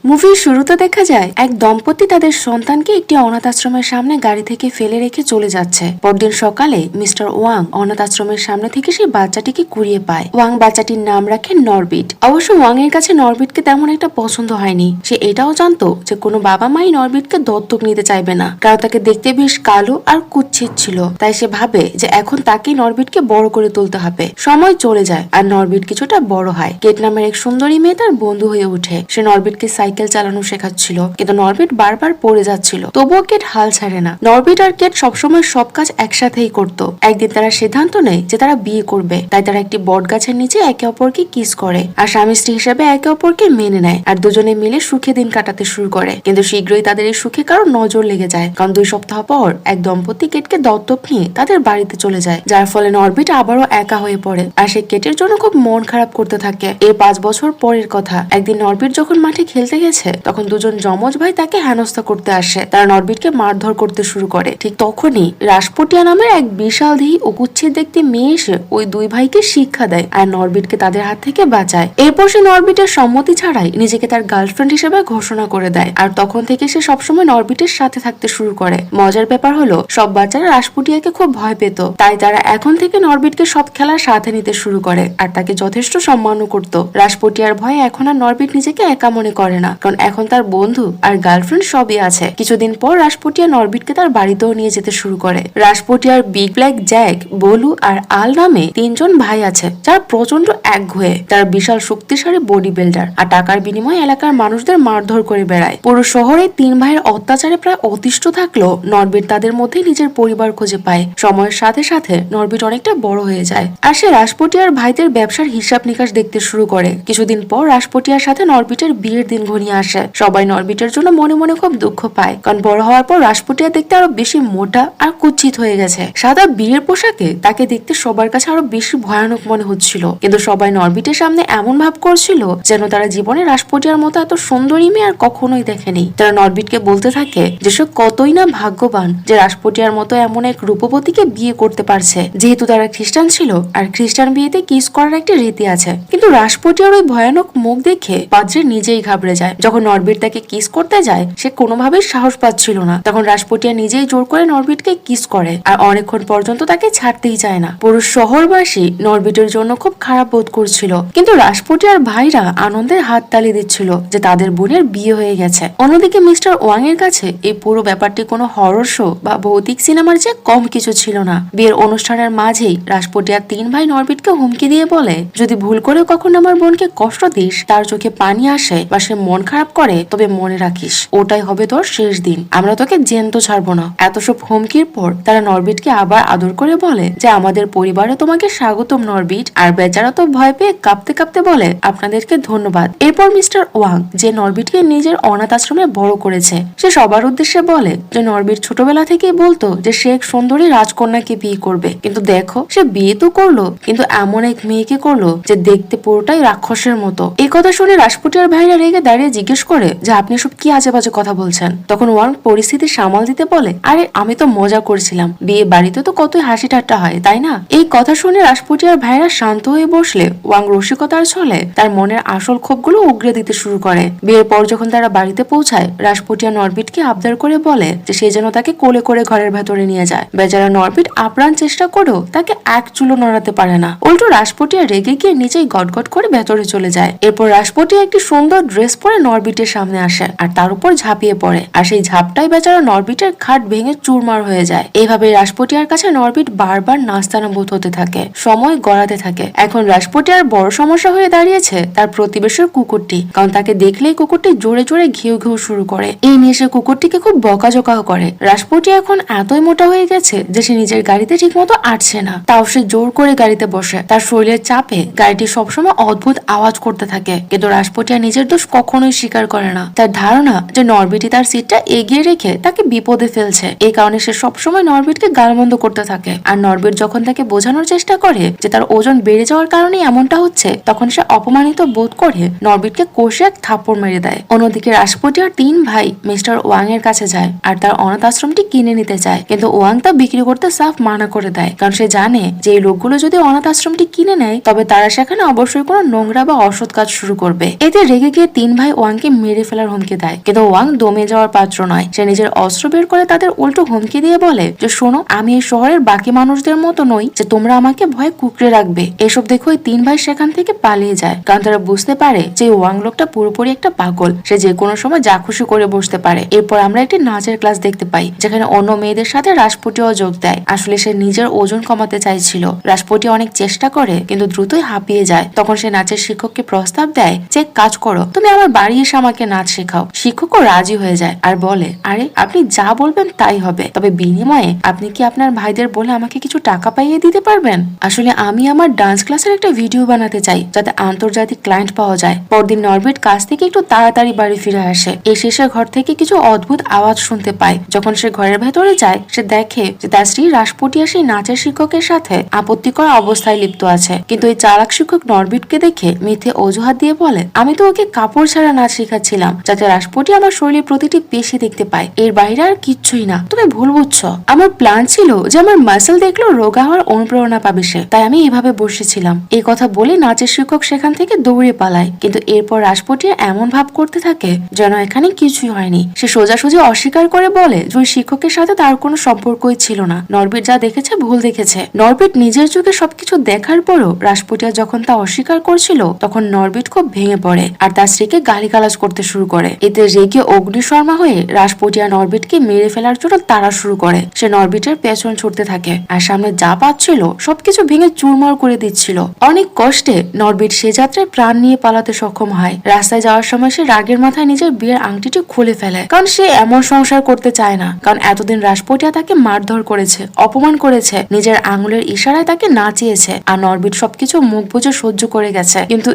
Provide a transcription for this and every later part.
মুভির শুরুতে দেখা যায় এক দম্পতি তাদের সন্তানকে একটি অনাথ আশ্রমের সামনে গাড়ি থেকে ফেলে রেখে চলে যাচ্ছে। পরদিন সকালে মিস্টার ওয়াং অনাথ আশ্রমের সামনে থেকে সেই বাচ্চাটিকে কুড়িয়ে পায়। ওয়াং বাচ্চাটির নাম রাখে নরবিট। অবশ্য ওয়াং এর কাছে নরবিটকে তেমন একটা পছন্দ হয়নি। সে এটাও জানতো যে কোনো বাবা মাই নরবিটকে দত্তক নিতে চাইবে না, কারণ তাকে দেখতে বেশ কালো আর কুৎসিত ছিল। তাই সে ভাবে যে এখন তাকেই নরবিটকে বড় করে তুলতে হবে। সময় চলে যায় আর নরবিট কিছুটা বড় হয়। কেট নামের এক সুন্দরী মেয়ে তার বন্ধু হয়ে ওঠে। সে নরবিটকে সাইকেল চালানো শেখাচ্ছিল, কিন্তু নরবিট বারবার পড়ে যাচ্ছিল। তবুও কেট হাল ছাড়ে না। নরবিট আর কেট সবসময় সব কাজ একসাথেই করত। একদিন তারা সিদ্ধান্ত নেয় যে তারা বিয়ে করবে। তাই তারা একটি বট গাছের নিচে একে অপরকে কিস করে আর স্বামী স্ত্রী হিসেবে একে অপরকে মেনে নেয় আর দুজনে মিলে সুখে দিন কাটাতে শুরু করে। কিন্তু শীঘ্রই তাদের এই সুখে কারো নজর লেগে যায়, কারণ 2 সপ্তাহ পর এক দম্পতি কেটকে দত্তক নিয়ে তাদের বাড়িতে চলে যায়, যার ফলে নরবিট আবারও একা হয়ে পড়ে আর সে কেটের জন্য খুব মন খারাপ করতে থাকে। এর 5 বছর পরের কথা। একদিন নরবিট যখন মাঠে খেলতে গেছে, তখন দুজন যমজ ভাই তাকে হেনস্থা করতে আসে। তারা নরবিটকে মারধর করতে শুরু করে। ঠিক তখনই রাসপুটিয়া নামের এক বিশাল দেহী ও কুৎসিত দেখতে মেয়ে এসে ওই 2 ভাইকে শিক্ষা দেয় আর নরবিটকে তাদের হাত থেকে বাঁচায়। এরপর সে নরবিটের সম্মতি ছাড়াই নিজেকে তার গার্লফ্রেন্ড হিসেবে ঘোষণা করে দেয় আর তখন থেকে সে সবসময় নরবিটের সাথে থাকতে শুরু করে। মজার ব্যাপার হলো, সব বাচ্চারা রাসপুটিয়াকে খুব ভয় পেত, তাই তারা এখন থেকে নরবিটকে সব খেলার সাথে নিতে শুরু করে আর তাকে যথেষ্ট সম্মানও করত। রাসপুটিয়ার ভয়ে এখন আর নরবিট নিজেকে একা মনে করে না, কারণ এখন তার বন্ধু আর গার্লফ্রেন্ড সবই আছে। কিছুদিন পর রাসপুটিয়া নরবিটকে তার বাড়িতেও নিয়ে যেতে শুরু করে। রাসপুটিয়ার বিগ ব্ল্যাক জ্যাক, বলু আর আল নামে 3 জন ভাই আছে, যারা প্রচন্ড একগুঁয়ে। তারা বিশাল শক্তিশালী বডি বিল্ডার আর টাকার বিনিময়ে এলাকার মানুষদের মারধর করে বেড়ায়। পুরো শহরে 3 ভাইয়ের অত্যাচারে প্রায় অতিষ্ঠ থাকলেও নরবিট তাদের মধ্যে নিজের পরিবার খুঁজে পায়। সময়ের সাথে সাথে নরবিট অনেকটা বড় হয়ে যায় আর সে রাসপুটিয়ার ভাইদের ব্যবসার হিসাব নিকাশ দেখতে শুরু করে। কিছুদিন পর রাসপুটিয়ার সাথে নরবিটের বিয়ের দিন ঘনিয়ে আসে। সবাই নরবিটের জন্য মনে মনে খুব দুঃখ পায়, কারণ বড় হওয়ার পর রাসপুটিয়া দেখতে আরো বেশি মোটা আর কুৎসিত হয়ে গেছে। সাদা বিয়ের পোশাকে তাকে দেখতে সবার কাছে আরো বেশি ভয়ানক মনে হচ্ছিল, কিন্তু সবাই নরবিটের সামনে এমন ভাব করছিল যেন তারা জীবনে রাসপুটিয়ার মতো এত সুন্দরী মেয়ে আর কখনোই দেখেনি। তারা নরবিটকে বলতে থাকে যে সে কতই না ভাগ্যবান যে রাসপুটিয়ার মতো এমন এক রূপবতীকে বিয়ে করতে পারছে, যেহেতু তারা খ্রিস্টান ছিল আর খ্রিস্টান বিয়েতে কিস করার একটা রীতি আছে। কিন্তু রাসপুটিয়ার ওই ভয়ানক মুখ দেখে পাদ্রি নিজেই ঘাবড়ে যায়। যখন নরবিট তাকে কিস করতে যায়, সে কোনোভাবেই সাহস পাচ্ছিল না। তখন রাসপুটিয়া নিজেই জোর করে নরবিটকে কিস করে আর অনেকক্ষণ পর্যন্ত তাকে ছাড়তেই চায় না। পুরো শহরবাসী নরবিটের জন্য খুব খারাপ বোধ করছিল, কিন্তু রাসপুটিয়ার ভাইরা আনন্দের হাত তালি দিচ্ছিল যে তাদের বোনের বিয়ে হয়ে গেছে। অন্যদিকে মিস্টার ওয়াং এর কাছে এই পুরো ব্যাপারটি কোনো হরর শো বা ভৌতিক সিনেমার চেয়ে কম কিছু ছিল না। বিয়ের অনুষ্ঠানের মাঝেই রাসপুটিয়ার 3 ভাই নরবিটকে হুমকি দিয়ে বলে, যদি ভুল করে কখনো আমার বোনকে কষ্ট দিস, তার চোখে পানি আসে বা সে মন খারাপ করে, তবে মনে রাখিস ওটাই হবে তোর শেষ দিন। আমরা তোকে জ্যান্ত ছাড়বো না। এত সব হুমকির পর তারা নরবিটকে আবার আদর করে বলে যে আমাদের পরিবারে তোমাকে স্বাগতম নরবিট। আর বেচারা তো ভয় পেয়ে কাঁপতে কাঁপতে বলে আপনাদেরকে ধন্যবাদ। এরপর মিস্টার ওয়াং, যে নরবিটকে নিজের অনাথ আশ্রমে বড় করেছে, সে সবার উদ্দেশ্যে বলে যে নরবিট ছোটবেলা থেকেই বলতো যে সে এক সুন্দরী রাজকন্যাকে বিয়ে করবে, কিন্তু দেখো সে বিয়ে তো করলো, কিন্তু এমন এক মেয়েকে করলো যে দেখতে পুরোটাই রাক্ষসের মতো। এই কথা শুনে রাসপুটিয়ার ভাইরা রেগে দাঁড়িয়ে জিজ্ঞেস করে যে আপনি সব কি আজে বাজে কথা বলছেন। তখন ওয়াং পরিস্থিতি সামাল দিতে বলে, আরে আমি তো মজা করছিলাম, বিয়ে বাড়িতে তো কতই হাসি ঠাট্টা হয়, তাই না? এই কথা শুনে রাসপুটিয়ার ভাইরা শান্ত হয়ে বসলে ওয়াং রসিকতার ছলে তার মনের আসল ক্ষোভগুলো উগরে দিতে শুরু করে। বিয়ের পর যখন তারা বাড়িতে পৌঁছায়, রাসপুটিয়া নরবিটকে আবদার করে বলে যে সে যেন তাকে কোলে করে ঘরের ভেতরে নিয়ে যায়। বেচারা নরবিট আপ্রাণ চেষ্টা করেও তাকে এক চুলো নড়াতে পারে না। উল্টো রাসপুটিয়া রেগে গিয়ে নিজেই গটগট করে ভেতরে চলে যায়। এরপর রাসপুটিয়া একটি সুন্দর ড্রেস পরে নরবিটের সামনে আসে আর তার উপর ঝাঁপিয়ে পড়ে, আর সেই ঝাপটাই বেচারা নরবিটের খাট ভেঙে চুরমার হয়ে যায়। এইভাবে রাসপুটিয়ার কাছে নরবিট বারবার নাস্তানাবুদ হতে থাকে, সময় গড়াতে থাকে। এখন রাসপুটিয়ার বড় সমস্যা হয়ে দাঁড়িয়েছে তার প্রতিবেশীর কুকুরটি, কারণ তাকে দেখলেই কুকুরটি জোরে জোরে ঘেউ ঘেউ শুরু করে। এই নিয়ে সে কুকুরটিকে খুব বকাঝকা করে। রাসপুটিয়া এখন এতই মোটা হয়ে গেছে যে সে নিজের গাড়িতে ঠিক মতো আটছে না, তাও সে জোর করে গাড়িতে বসে। তার শরীরের চাপে গাড়িটি সবসময় অদ্ভুত আওয়াজ করতে থাকে, কিন্তু রাসপুটিয়া নিজের দোষ কখনোই স্বীকার করে না। তার ধারণা যে নরবিটি তার সিটটা এগিয়ে রেখে তাকে বিপদে ফেলছে। এই কারণে সে সবসময় নরবিটকে গালমন্দ করতে থাকে। আর নরবিট যখন তাকে বোঝানোর চেষ্টা করে যে তার ওজন বেড়ে যাওয়ার কারণে এমনটা হচ্ছে, তখন সে অপমানিত বোধ করে নরবিটকে কষে এক থাপ্পড় মেরে দেয়। অন্যদিকে রাসপুটিয়ার 3 ভাই মিস্টার ওয়াং এর কাছে যায় আর তার অনাথ আশ্রমটি কিনে নিতে চায়, কিন্তু ওয়াং তা বিক্রি করতে সাফ মানা করে দেয়, কারণ সে জানে যে এই লোকগুলো যদি অনাথ আশ্রমটি কিনে নেয়, তবে তারা সেখানে অবশ্যই কোনো নোংরা বা অসৎ কাজ শুরু করবে। এতে রেগে গিয়ে 3 ভাই ওয়াংকে মেরে ফেলার হুমকি দেয়, কিন্তু ওয়াং দমে যাওয়ার পাত্র নয়। সে নিজের অস্ত্র বের করে তাদের উল্টো হুমকি দিয়ে বলে যে শোনো, আমি এই শহরের বাকি মানুষদের মতো নই যে তোমরা আমাকে ভয়ে কুকড়ে রাখবে। এসব দেখো ওই 3 ভাই সেখান থেকে পালিয়ে যায়, কারণ তারা বুঝতে পারে যে ওয়াং লোকটা পুরোপুরি একটা পাগল। সে যে কোনো সময় যা খুশি করে বসতে পারে। এরপর আমরা একটি নাচের ক্লাস দেখতে পাই, যেখানে অন্য মেয়েদের সাথে রাজপুটিও যোগ দেয়। আসলে সে নিজের ওজন কমাতে চাইছিল। রাজপুটি অনেক চেষ্টা করে কিন্তু দ্রুতই হাঁপিয়ে যায়। তখন সে নাচের শিক্ষককে প্রস্তাব দেয় যে কাজ করো, তুমি আমার বাড়ি এসে আমাকে নাচ শেখাও। শিক্ষকও রাজি হয়ে যায় আর বলে, আরে আপনি যা বলবেন তাই হবে, তবে বিনিময়ে আপনি কি আপনার ভাইদের বলে আমাকে কিছু টাকা পাইয়ে দিতে পারবেন? আসলে আমি আমার ডান্স ক্লাসের একটা ভিডিও বানাতে চাই যাতে আন্তর্জাতিক ক্লায়েন্ট পাওয়া যায়। পরদিন নরবিট কাজ থেকে একটু তাড়াতাড়ি বাড়ি ফিরে আসে। এসে সে ঘর থেকে কিছু অদ্ভুত আওয়াজ শুনতে পায়। যখন সে ঘরের ভেতরে যায়, সে দেখে যে তার স্ত্রী রাজপুটিয়া সেই নাচের শিক্ষকের সাথে আপত্তিকর অবস্থায় লিপ্ত আছে। কিন্তু এই চালাক শিক্ষক নরবিটকে দেখে মিথ্যে অজুহাত দিয়ে বলে, আমি তো ওকে কাপড় ছাড়া নাচ শেখাচ্ছিলাম যাতে রাজপুটি আমার শরীরের প্রতিটি পেশি দেখতে পায়, এর বাইরে আর কিচ্ছুই না। তুমি ভুল বুঝছো। আমার প্ল্যান ছিল যে আমার মাসেল দেখলেও রোগা হওয়ার অনুপ্রেরণা পাবে সে, তাই আমি এভাবে বসেছিলাম। এই কথা বলে নাচের শিক্ষক সেখান থেকে দৌড়ে পালায়। কিন্তু এরপর রাজপুটিয়া এমন ভাব করতে থাকে যেন এখানে কিছুই হয়নি। সে সোজাসুজি অস্বীকার করে বলে যে ওই শিক্ষকের সাথে তার কোনো সম্পর্কই ছিল না। নরবিট যা দেখেছে ভুল দেখেছে। নরবিট নিজের চোখে সবকিছু দেখার পরও রাজপুটিয়া যখন তা অস্বীকার করছিল, তখন নরবিট খুব ভেঙে পড়ে আর তার স্ত্রীকে গালিগালাজ করতে শুরু করে। এতে রেগে অগ্নিশর্মা হয়ে রাজপুটিয়া নরবিটকে মেরে ফেলার জন্য তাড়া শুরু করে। সে নরবিটের পেছন ছুটতে থাকে আর সামনে যা পাচ্ছিল সবকিছু ভেঙে চুরমার করে দিচ্ছিল। অনেক কষ্টে নরবিট সে যাত্রায় প্রাণ নিয়ে পালাতে সক্ষম হয়। রাস্তায় যাওয়ার সময় সে রাগের মাথায় নিজের বিয়ের আংটিটি খুলে ফেলে, কারণ সে এমন সংসার করতে চায় না। কারণ এতদিন রাজপুটিয়া তাকে মারধর করেছে, অপমান করেছে, নিজের আঙুলের ইশারায় তাকে নাচিয়েছে, আর নরবিট সবকিছু মুখ বুজে সহ্য করে গেছে। কিন্তু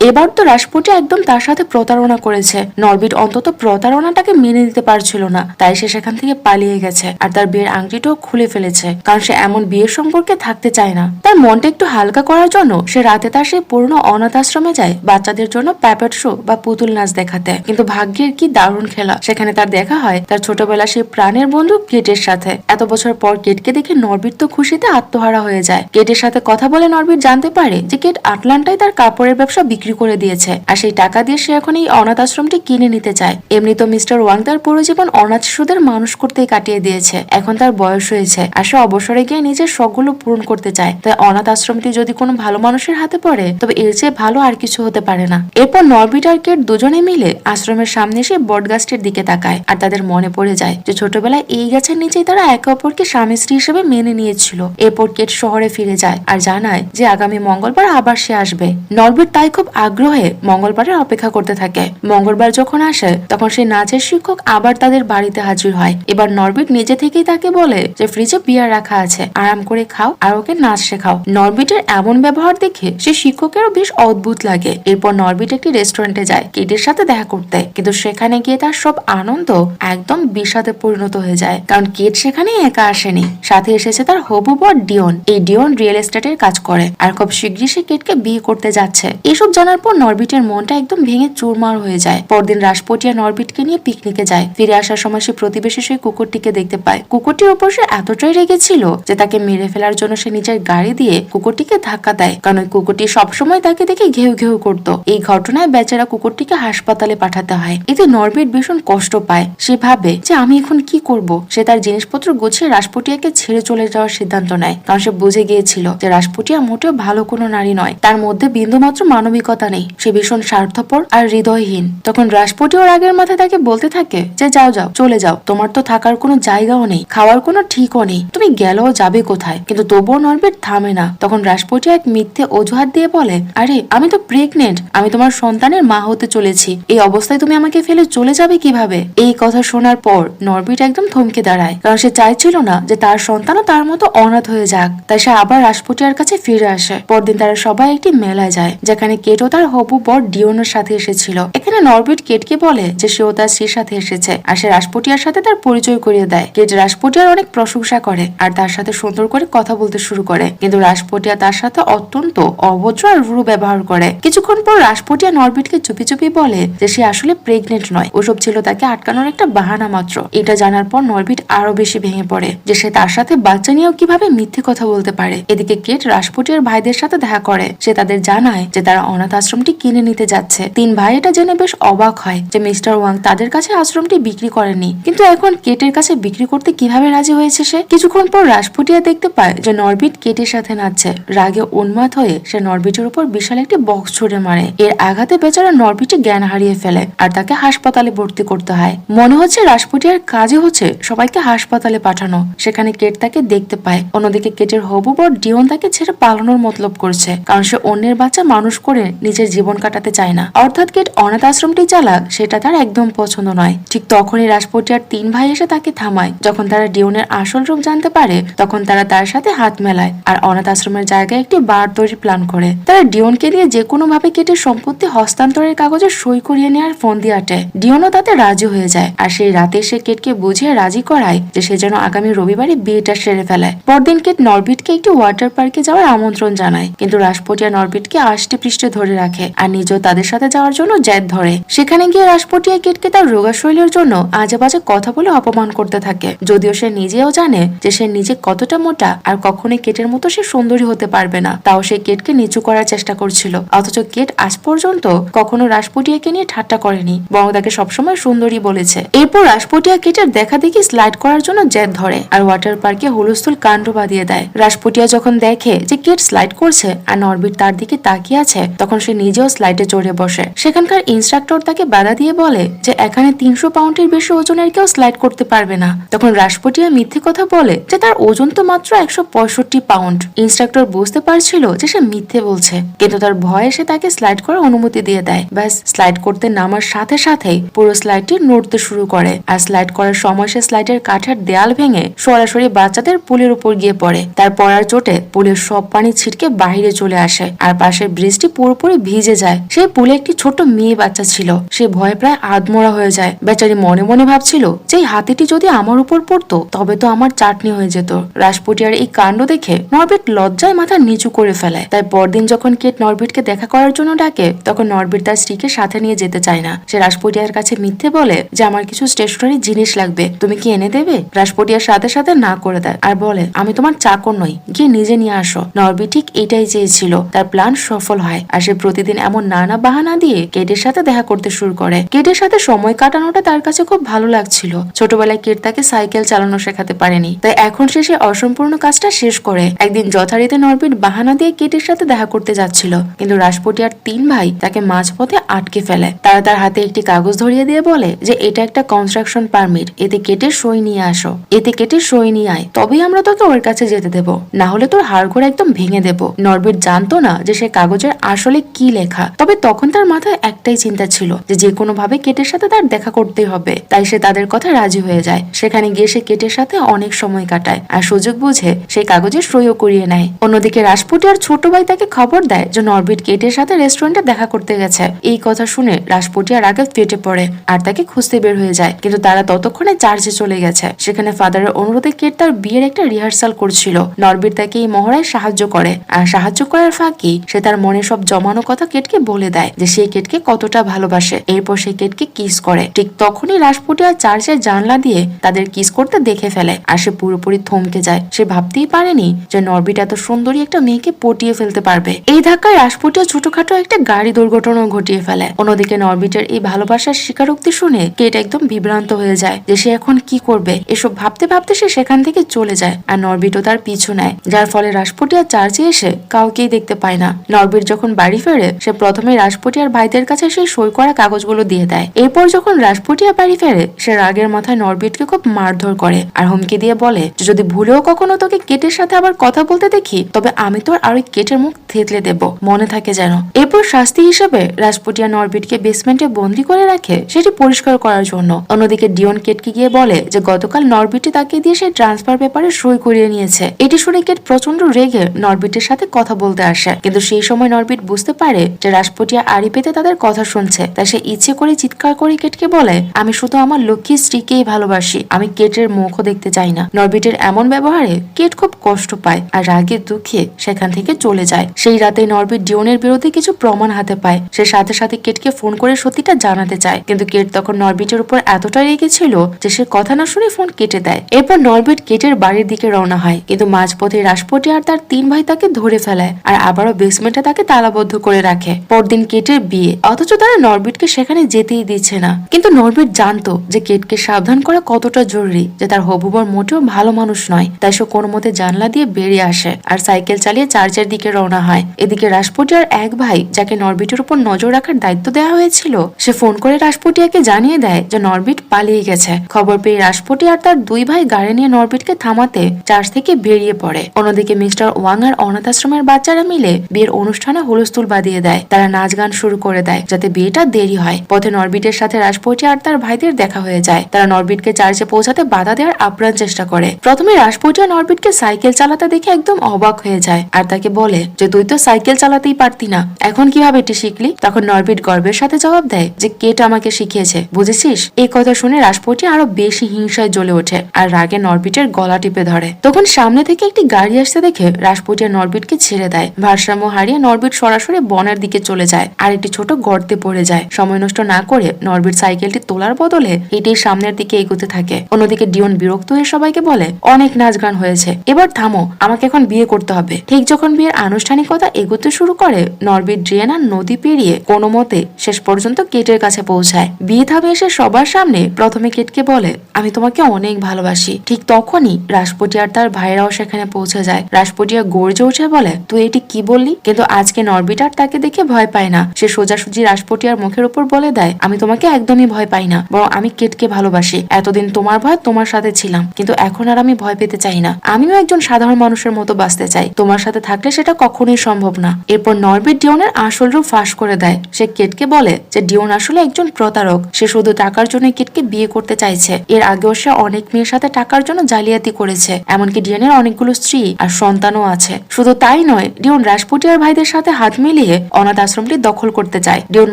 এবার তো রাজপুটিয়া একদম তার সাথে প্রতারণা করেছে। নরবিট অন্তত প্রতারণাটাকে মেনে নিতে পারছিল না, তাই সে সেখান থেকে পালিয়ে গেছে আর তার বিয়ের আংটিটাও খুলে ফেলেছে, কারণ সে এমন বিয়ের সম্পর্কে থাকতে চায় না। তার মনটা একটু হালকা করার জন্য সে রাতে তার সেই পুরনো অনাথ আশ্রমে যায় বাচ্চাদের জন্য প্যাপেট শো বা পুতুল নাচ দেখাতে। কিন্তু ভাগ্যের কি দারুণ খেলা, সেখানে তার দেখা হয় তার ছোটবেলা সেই প্রাণের বন্ধু কেটের সাথে। এত বছর পর কেটকে দেখে নরবিট তো খুশিতে আত্মহারা হয়ে যায়। কেটের সাথে কথা বলে নরবিট জানতে পারে যে কেট আটলান্টায় তার কাপড়ের ব্যবসা বিক্রি করে দিয়েছে, আর সেই টাকা দিয়ে সে এখন এই অনাথ আশ্রমটি কিনে নিতে চায়। এমনি তো মিস্টার ওয়াং তার পুরো জীবন অনাথ শিশুদের মানুষ করতেই কাটিয়ে দিয়েছে। এখন তার বয়স হয়েছে আর সে অবসরে গিয়ে নিজের শখগুলো পূরণ করতে চায়। তাই অনাথ আশ্রমটি যদি কোনো ভালো মানুষের হাতে পড়ে, তবে এর চেয়ে ভালো আর কিছু হতে পারে না। এরপর নরবিট আর কেট দুজনে মিলে আশ্রমের সামনে এসে বটগাছটির দিকে তাকায় আর তাদের মনে পড়ে যায় যে ছোটবেলায় এই গাছের নিচেই তারা একে অপরকে স্বামী স্ত্রী হিসেবে মেনে নিয়েছিল। এরপর কেট শহরে ফিরে যায় আর জানায় যে আগামী মঙ্গলবার আবার সে আসবে। নরবিট তাই খুব আগ্রহে মঙ্গলবারের অপেক্ষা করতে থাকে। মঙ্গলবার যখন আসে, তখন সেই নাচের শিক্ষক আবার তাদের বাড়িতে হাজির হয়। এবার নরবিট নিজে থেকেই তাকে বলে যে ফ্রিজে বিয়ার রাখা আছে, আরাম করে খাও আর ওকে নাচ শেখাও। নরবিটের এমন ব্যবহার দেখে সে শিক্ষকেরও বেশ অদ্ভুত লাগে। এরপর নরবিট একটি রেস্টুরেন্টে যায় কেটের সাথে দেখা করতে, কিন্তু সেখানে গিয়ে তার সব আনন্দ একদম বিষাদে পরিণত হয়ে যায়। কারণ কেট সেখানে একা আসেনি, সাথে এসেছে তার হবু বর ডিওন। এই ডিওন রিয়েল এস্টেটের কাজ করে আর খুব শীঘ্রই সে কেটকে বিয়ে করতে যাচ্ছে। এসব জানার পর নরবিটের মনটা একদম ভেঙে চুরমার হয়ে যায়। পরদিন রাজপুটিয়া নরবিটকে নিয়ে পিকনিকে যায়। ফিরে আসার সময় সে প্রতিবেশী সেই কুকুরটিকে দেখতে পায়। কুকুরটির উপর সে এতটাই রেগেছিল যে তাকে মেরে ফেলার জন্য সে নিজের গাড়ি দিয়ে কুকুরটিকে ধাক্কা দেয়, কারণ ওই কুকুরটি সবসময় তাকে দেখে ঘেউ ঘেউ করতো। এই ঘটনায় বেচারা কুকুরটিকে হাসপাতালে পাঠাতে হয়। এতে নরবিট ভীষণ কষ্ট পায়। সে ভাবে যে আমি এখন কি করব। সে তার জিনিসপত্র গুছিয়ে রাজপুটিয়াকে ছেড়ে চলে যাওয়ার সিদ্ধান্ত নেয়, কারণ সে বুঝে গিয়েছিল যে রাজপুটিয়া মোটেও ভালো কোনো নারী নয়। তার মধ্যে বিন্দুমাত্র মানবিকতা নেই। সে ভীষণ স্বার্থপর আর হৃদয়হীন। তখন রাজপুটিয়া ওর আগের মাথায় তাকে বলতে থাকে যে যাও যাও, চলে যাও, তোমার তো থাকার কোনো জায়গাও নেই, খাওয়ার কোনো ঠিকও নেই, তুমি গেলেও যাবে কোথায়। কিন্তু তবুও নরবিট থামে না। তখন রাজপুটিয়া এক মিথ্যে অজুহাত দিয়ে বলে, আরে আমি তো প্রেগনেন্ট, আমি তোমার সন্তানের মা হতে চলেছি, এই অবস্থায় তুমি আমাকে ফেলে চলে যাবে কিভাবে? এই কথা শোনার পর নরবিট একদম থমকে দাঁড়ায়, কারণ সে চাইছিল না যে তার সন্তানও তার মতো অনাথ হয়ে যাক। তাই সে আবার রাজপুটিয়ার কাছে ফিরে আসে। পরদিন তারা সবাই একটি মেলায় যায়, যেখানে কেটও তার হবু বর ডিওনের সাথে এসেছিল। এখানে নরবিট কেটকে বলে যে সেও তার স্ত্রীর সাথে এসেছে, আর সে রাজপুটিয়ার সাথে তার পরিচয় করিয়ে দেয়। কেট রাজপুটিয়ার অনেক প্রশংসা করে আর তার সাথে সুন্দর করে কথা বলতে শুরু করে, কিন্তু রাজপুটিয়া তার সাথে অত্যন্ত অভদ্র আর রূঢ় ব্যবহার করে। কিছুক্ষণ পর রাজপুটিয়া নরবিটকে চুপি চুপি বলে যে সে আসলে প্রেগনেন্ট নয়, ওসব ছিল তাকে আটকানোর একটা বাহানা মাত্র। এটা জানার পর নরবিট আরো বেশি ভেঙে পড়ে যে সে তার সাথে বাচ্চা নিয়েও কিভাবে মিথ্যে কথা বলতে পারে। এদিকে কেট রাজপুটিয়ার ভাইদের সাথে দেখা করে। সে তাদের জানায় যে তারা অনাথ আশ্রমটি কিনে নিতে যাচ্ছে। 3 ভাই এটা জেনে বেশ অবাক হয় যে মিস্টার ওয়াং তাদের কাছে আশ্রমটি বিক্রি করেনি, কিন্তু এখন কেটের কাছে বিক্রি করতে কিভাবে রাজি হয়েছে সে। কিছুক্ষণ পর রাসপুটিয়া দেখতে পায় যে নরবিট কেটের সাথে নাচছে। রাগে উন্মাদ হয়ে সে নরবিটের উপর বিশাল একটি বক্স ছুড়ে মারে। এর আঘাতে বেচারা নরবিটি জ্ঞান হারিয়ে ফেলে আর তাকে হাসপাতালে ভর্তি করতে হয়। মনে হচ্ছে রাসপুটিয়ার কাজই হচ্ছে সবাইকে হাসপাতালে পাঠানো। সেখানে কেট তাকে দেখতে পায়। অন্যদিকে কেটের হবু বর ডিওন তাকে ছেড়ে পালানোর মতলব করছে, কারণ সে অন্যের বাচ্চা মানুষ করে নিজের জীবন কাটাতে চায় না। অর্থাৎ কেট অনাথ আশ্রমটি চালাক সেটা তার একদম পছন্দ নয়। ঠিক তখনই রাসপুটিয়ার 3 ভাই এসে তাকে থামায়। যখন তারা ডিওনের আসল রূপ জানতে পারে তখন তারা তার সাথে হাত মেলায় আর অনাথ আশ্রমের জায়গায় একটি বার তৈরির প্ল্যান করে। তারা ডিওনকে দিয়ে যে কোনো ভাবে কেটের সম্পত্তি হস্তান্তরের কাগজে সই করিয়ে নেওয়ার ফোন দিয়ে আটে। ডিওনও তাতে রাজি হয়ে যায় আর সেই রাতে সে কেটকে বুঝিয়ে রাজি করায় যে সে যেন আগামী রবিবারে বিয়েটা সেরে ফেলে। পরদিন কেট নরবিটকে একটি ওয়াটার পার্কে যাওয়ার আমন্ত্রণ জানায়, কিন্তু রাসপুটিয়া নরবিটকে আষ্টে পৃষ্ঠে ধরে রাখে আর নিজেও তাদের সাথে যাওয়ার জন্য জেদ ধরে। সেখানে গিয়ে রাসপুটিয়া কেটকে তার রোগা শৈলীর জন্য আজে বাজে কথা বলে অপমান করতে থাকে, যদিও সে নিজেও জানে যে সে নিজে কতটা মোটা আর কখনোই কেটের মতো সে সুন্দরী হতে পারবে না। তাও সে কেটকে নিচু করার চেষ্টা করছিল, অথচ কেট আজ পর্যন্ত কখনো রাসপুটিয়াকে নিয়ে ঠাট্টা করেনি, বরং তাকে সবসময় সুন্দরী বলেছে। এরপর রাসপুটিয়া কেটের দেখা দেখি স্লাইড করার জন্য জেদ ধরে আর ওয়াটার পার্কে হুলস্থুল কাণ্ড বাঁধিয়ে দেয়। রাসপুটিয়া যখন দেখে যে কেট স্লাইড করছে আর নরবিট তার দিকে তাকিয়ে আছে, তখন সে নিজেও স্লাইডে চড়ে বসে। সেখানকার ইনস্ট্রাক্টর তাকে বাধা দিয়ে বলে যে এখানে 300 পাউন্ডের বেশি ওজনের কেউ স্লাইড করতে পারবে না। তখন রাসপুটিয়া মিথ্যে কথা বলে যে তার ওজন তো মাত্র 165 পাউন্ড। ইনস্ট্রাক্টর বুঝতে পারছিল যে সে মিথ্যে বলছে, কিন্তু তার ভয়ে সে তাকে স্লাইড করার অনুমতি দিয়ে দেয়। ব্যাস, স্লাইড করতে নামার সাথে সাথেই পুরো স্লাইডটি নড়তে শুরু করে আর স্লাইড করার সময় সে স্লাইডের কাঠের দেয়াল ভেঙে সরাসরি বাচ্চাদের পুলের উপর গিয়ে পড়ে। তার পড়ার চোটে পুলের সব পানি ছিটকে বাহিরে চলে আসে আর পাশের ব্রিজটি পুরোপুরি ভিজে যায়। সেই পুলে একটি ছোট মেয়ে বাচ্চা ছিল। সে ভয়ে প্রায় আধমরা হয়ে যায়। বেচারি মনে মনে ভাবছিল যে হাতিটি যদি আমার উপর পড়তো তবে তো আমার চাটনি হয়ে যেত। রাসপুটিয়ার এই কাণ্ড দেখে নরবিট লজ্জায় মাথা নিচু করে ফেলে। তাই পরদিন যখন কেট নরবিটকে দেখা করার জন্য ডাকে, তখন নরবিট তার স্ত্রীকে সাথে নিয়ে যেতে চায় না। সে রাসপুটিয়ার কাছে মিথ্যে বলে যে আমার কিছু স্টেশনারি জিনিস লাগবে, তুমি কি এনে দেবে? রাসপুটিয়ার সাথে সাথে না করে দেয় আর বলে আমি তোমার চাকর নই, গিয়ে নিজে নিয়ে আসো। নরবিট ঠিক এটাই চেয়েছিল। তার প্ল্যান সফল হয় আর সে প্রতিদিন এমন নানা বাহানা দিয়ে কেটের সাথে দেখা করতে শুরু করে। কেটের সাথে সময় কাটানোটা তার কাছে খুব ভালো লাগছিল। ছোটবেলায় কেট তাকে সাইকেল চালানো শেখাতে পারেনি, তাই এখন সে অসম্পূর্ণ কাজটা শেষ করে। একদিন যথারীতি নরবিট বাহানা দিয়ে কেটের সাথে দেখা করতে যাচ্ছিল, কিন্তু রাসপুটিয়ার 3 ভাই তাকে মাঝপথে আটকে ফেলে। তারা তার হাতে একটি কাগজ ধরিয়ে দিয়ে বলে যে এটা একটা কনস্ট্রাকশন পারমিট, এতে কেটের সই নিয়ে আসো, এতে কেটের সই নিয়ে আয়, তবেই আমরা তোকে ওর কাছে যেতে দেবো, না হলে তোর হাড়গোড় একদম ভেঙে দেবো। নরবিট জানতো না যে সে কাগজের আসলে কি লেখা, তবে তখন তার মাথায় একটাই চিন্তা ছিল যে কোনো ভাবে কেটের সাথে তার দেখা করতেই হবে। তাই সে তাদের কথা রাজি হয়ে যায়। সেখানে গিয়ে সে কেটের সাথে অনেক সময় কাটায় আর সুযোগ বুঝে সেই কাগজে সইও করিয়ে নেয়। অন্যদিকে রাসপুটিয়ার ছোট ভাই তাকে খবর দেয় যে নরবিট কেটের সাথে রেস্টুরেন্টে দেখা করতে গেছে। এই কথা শুনে রাসপুটিয়ার আগে ফেটে পড়ে আর তাকে খুঁজতে বের হয়ে যায়, কিন্তু তারা ততক্ষণে চার্চে চলে গেছে। সেখানে ফাদারের অনুরোধে কেট তার বিয়ের একটা রিহার্সাল করছিল। নরবিট তাকে এই মহড়ায় সাহায্য করে আর সাহায্য করার ফাঁকি সে তার মনে সব জমানো কথা কেটকে বলে দেয় যে সে কেটকে কতটা ভালোবাসে। এরপর সে কেটকে কিস করে। ঠিক তখনই রাসপুটিয়া চার্চের জানলা দিয়ে তাদের কিস করতে দেখে ফেলে আর সে পুরোপুরি থমকে যায়। সে ভাবতেই পারেনি যে নরবিট এত সুন্দরী একটা মেয়েকে পটিয়ে ফেলতে পারবে। এই ধাক্কায় রাসপুটিয়া ছোটখাটো একটা গাড়ি দুর্ঘটনাও ঘটিয়ে ফেলে। অন্যদিকে নরবিটের এই ভালোবাসার স্বীকারোক্তি শুনে কেট একদম বিভ্রান্ত হয়ে যায় যে সে এখন কি করবে। এসব ভাবতে ভাবতে সে সেখান থেকে চলে যায় আর নরবিটও তার পিছু নেয়, যার ফলে রাসপুটিয়া চার্চে এসে কাউকেই দেখতে পায় না। নরবিট যখন বাড়ি ফেরে সে প্রথমে রাসপুটিয়ার ভাইদের কাছে সেই সই করা কাগজগুলো দিয়ে দেয়। এরপর যখন রাসপুটিয়া বাড়ি ফেরে সে রাগের মাথায় নরবিটকে খুব মারধর করে আর হুমকি দিয়ে বলে যে যদি ভুলেও কখনো তোকে কেটের সাথে আবার কথা বলতে দেখি তবে আমি তোর আর ওই কেটের মুখ থেতলে দেব, মনে থাকে যেন। এরপর শাস্তি হিসেবে রাসপুটিয়া নরবিটকে বেসমেন্টে বন্দি করে রাখে সেটি পরিষ্কার করার জন্য। অন্যদিকে ডিওন কেটকে গিয়ে বলে যে গতকাল নরবিটে তাকে দিয়ে সেই ট্রান্সফার পেপারে সই করিয়ে নিয়েছে। এটি শুনে কেট প্রচন্ড রেগে নরবিটের সাথে কথা বলতে আসে, কিন্তু সেই সময় নরবিট বুঝতে পারে যে রাসপুটিয়া আড়ি পেতে তাদের কথা শুনছে। তাই সে ইচ্ছে করে চিৎকার করে কেটকে বলে আমি শুধু আমার লক্ষ্মী স্ত্রীকেই ভালোবাসি, আমি কেটের মুখও দেখতে চাই না। নরবিটের এমন ব্যবহারে কেট খুব কষ্ট পায় আর রাগে দুঃখে সেখান থেকে চলে যায়। সেই রাতে নরবিট ডিওনের বিরুদ্ধে কিছু প্রমাণ হাতে পায়। সে সাথে সাথে কেটকে ফোন করে সত্যিটা জানাতে চায়, কিন্তু কেট তখন নরবিটের উপর এতটা রেগে ছিল যে সে কথা না শুনে ফোন কেটে দেয়। এরপর নরবিট কেটের বাড়ির দিকে রওনা হয়, কিন্তু মাঝপথে রাসপুটিয়া আর তার 3 ভাই তাকে ধরে ফেলায় আর আবারও বেসমেন্টে তাকে তালাবদ্ধ করে রাখে। পরদিন কেটের বিয়ে, অথচ তারা নরবিটকে সেখানে যেতেই দিচ্ছে না। কিন্তু নরবিট জানতো যে কেটকে সাবধান করা কতটা জরুরি, যে তার হবু বর মোটেও ভালো মানুষ নয়। তাই সে কোনো মতে জানলা দিয়ে বেরিয়ে আসে আর সাইকেল চালিয়ে চার্চের দিকে রওনা হয়। এদিকে রাসপুটিয়ার এক ভাই, যাকে নরবিটের উপর নজর রাখার দায়িত্ব দেওয়া হয়েছিল, সে ফোন করে রাসপুটিয়াকে জানিয়ে দেয় যে নরবিট পালিয়ে গেছে। খবর পেয়ে রাসপুটিয়া আর তার দুই ভাই গাড়ি নিয়ে নরবিটকে থামাতে চার্চ থেকে বেরিয়ে পড়ে। অন্যদিকে মিস্টার ওয়াং আর অনাথ আশ্রমের বাচ্চারা মিলে বিয়ের অনুষ্ঠানে হুলস্থুল বাঁধিয়ে দেয়। তারা নাচ গান শুরু করে দেয় যাতে বিয়েটা দেরি হয়। পথে নরবিটের সাথে রাসপুটিয়া আর তার ভাইদের দেখা হয়ে যায়। তারা নরবিটকে চার্চে পৌঁছাতে বাধা দেওয়ার আপ্রাণ চেষ্টা করে। প্রথমে রাসপুটিয়া নরবিটকে সাইকেল চালাতে দেখে একদম অবাক হয়ে যায় আর তাকে বলে যে তুই তো সাইকেল চালাতেই পারতি না, এখন কিভাবে এটি শিখলি? তখন নরবিট গর্বের সাথে জবাব দেয় যে কেট আমাকে শিখিয়েছে, বুঝেছিস? এই কথা শুনে রাসপুটিয়া আরো বেশি হিংসায় জ্বলে ওঠে আর রাগে নরবিটের গলা টিপে ধরে। তখন সামনে থেকে একটি গাড়ি আসতে দেখে রাসপুটিয়া নরবিটকে ছেড়ে দেয়। ভারসাম্য হারিয়ে নরবিট সরাসরি বনের দিকে চলে যায় আর একটি ছোট গর্তে পড়ে যায়। সময় নষ্ট না করে নরবিট সাইকেলটি তোলার বদলে হেঁটেই সামনের দিকে এগোতে থাকে। অন্যদিকে ডিওন বিরক্ত হয়ে সবাইকে বলে, অনেক নাচ গান হয়েছে, এবার থামো, আমাকে এখন বিয়ে করতে হবে। ঠিক যখন বিয়ের আনুষ্ঠানিকতা এগোতে শুরু করে, নরবিট ড্রিয়ান আর নদী পেরিয়ে কোনো মতে শেষ পর্যন্ত কেটের কাছে পৌঁছায়। বিয়ে থামে এসে সবার সামনে প্রথমে কেটকে বলে, আমি তোমাকে অনেক ভালোবাসি। ঠিক তখনই রাসপুটিয়া আর তার ভাইরাও সেখানে পৌঁছে যায়। রাসপুটিয়া গর্জে উঠে বলে, তুই এটি কি বললি? কিন্তু আজকে নরবিট আর তাকে দেখে ভয় পায় না। সে সোজাসুজি রাসপুটিয়ার মুখের উপর বলে দেয়, আমি তোমাকে একদমই ভয় পাই না, বরং আমি কেটকে ভালোবাসি। এতদিন তোমার ভয় তোমার সাথে ছিলাম, কিন্তু এখন আর আমি ভয় পেতে চাই না। আমিও একজন সাধারণ মানুষের মতো বাঁচতে চাই, তোমার সাথে থাকলে সেটা কখনোই সম্ভব না। এরপর নরবিট ডিওনের আসল রূপ ফাঁস করে দেয়। সে কেটকে বলে যে ডিওন আসলে একজন প্রতারক। সে শুধু টাকার জন্য কেটকে বিয়ে করতে চাইছে। এর আগেও সে অনেক মেয়ের সাথে টাকার জন্য জালিয়াতি করেছে। এমনকি ডিওনের অনেকগুলো স্ত্রী আর সন্তানও আছে। শুধু তাই নয়, ডিওন রাসপুটিয়ার ভাইদের সাথে হাত মিলিয়ে অনাথ আশ্রমটি দখল করতে চায়। ডিওন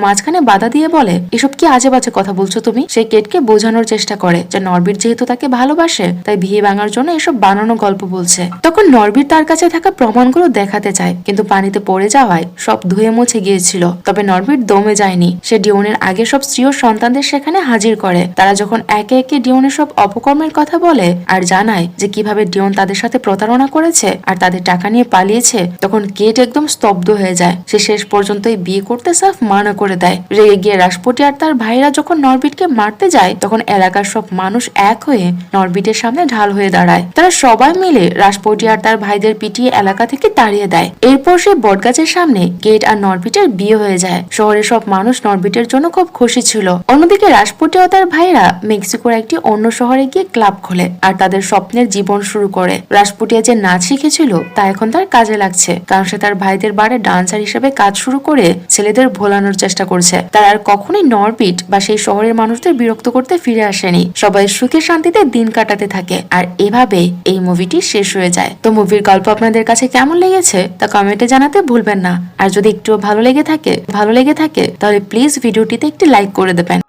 মাঝখানে বাধা দিয়ে বলে, এসব কি আজে বাজে কথা বলছো তুমি? সে কেটকে বোঝানোর চেষ্টা করে যে নরবিট যেহেতু তাকে ভালোবাসে, তাই বিয়ে ভাঙার জন্য এসব বানানো গল্প বলছে। তখন নরবিট তার কাছে থাকা প্রমাণগুলো দেখাতে চায়, কিন্তু পানিতে পড়ে যাওয়ায় সব ধুয়ে মুছে গিয়েছিল। তবে নরবিট দমে যায়নি। সে ডিওনের আগে সব স্ত্রী ও সন্তানদের সেখানে হাজির করে। তারা যখন একে একে ডিওনের সব অপকর্মের কথা বলে আর জানায় যে কিভাবে ডিওন তাদের সাথে প্রতারণা করেছে আর তাদের টাকা নিয়ে পালিয়েছে, তখন কেট একদম স্তব্ধ হয়ে যায়। সে শেষ পর্যন্ত বিয়ে করতে সাফ মানা করে দেয়। রেগে গিয়ে রাসপুটিয়া আর তার ভাইরা যখন নরবিটকে মারতে যায়, তখন এলাকার সব মানুষ এক হয়ে নরবিটের সামনে ঢাল হয়ে দাঁড়ায়। তারা সবাই মিলে রাসপুটিয়া আর তার ভাইদের পিটিয়ে এলাকা থেকে তাড়িয়ে দেয়। এরপর সেই বটগাছের সামনে কেট আর নরবিটের বিয়ে হয়ে যায়। শহরের সব মানুষ নরবিটের জন্য খুব খুশি ছিল। অন্যদিকে রাসপুটিয়া ও তার ভাইরা মেক্সিকোর একটি অন্য শহরে গিয়ে ক্লাব খোলে আর তাদের স্বপ্নের জীবন শুরু করে। রাসপুটিয়া যে নাচ শিখেছিল তা এখন তার কাজে লাগছে, কারণ সে তার ভাইদের বারে ডান্সার হিসেবে কাজ শুরু করে ছেলেদের ভোলানোর চেষ্টা করছে। তার আর কখনোই নরবিট বা সেই শহরের মানুষদের বিরক্ত করতে ফিরে আসেনি। সবাই সুখে শান্তিতে দিন কাটাতে থাকে আর এভাবে এই মুভিটি শেষ হয়ে যায়। তো মুভির গল্প আপনাদের কাছে কেমন লেগেছে তা কমেন্টে জানাতে ভুলবেন না। আর যদি একটু ভালো লেগে থাকে তাহলে প্লিজ ভিডিওটিতে একটি লাইক করে দেবেন।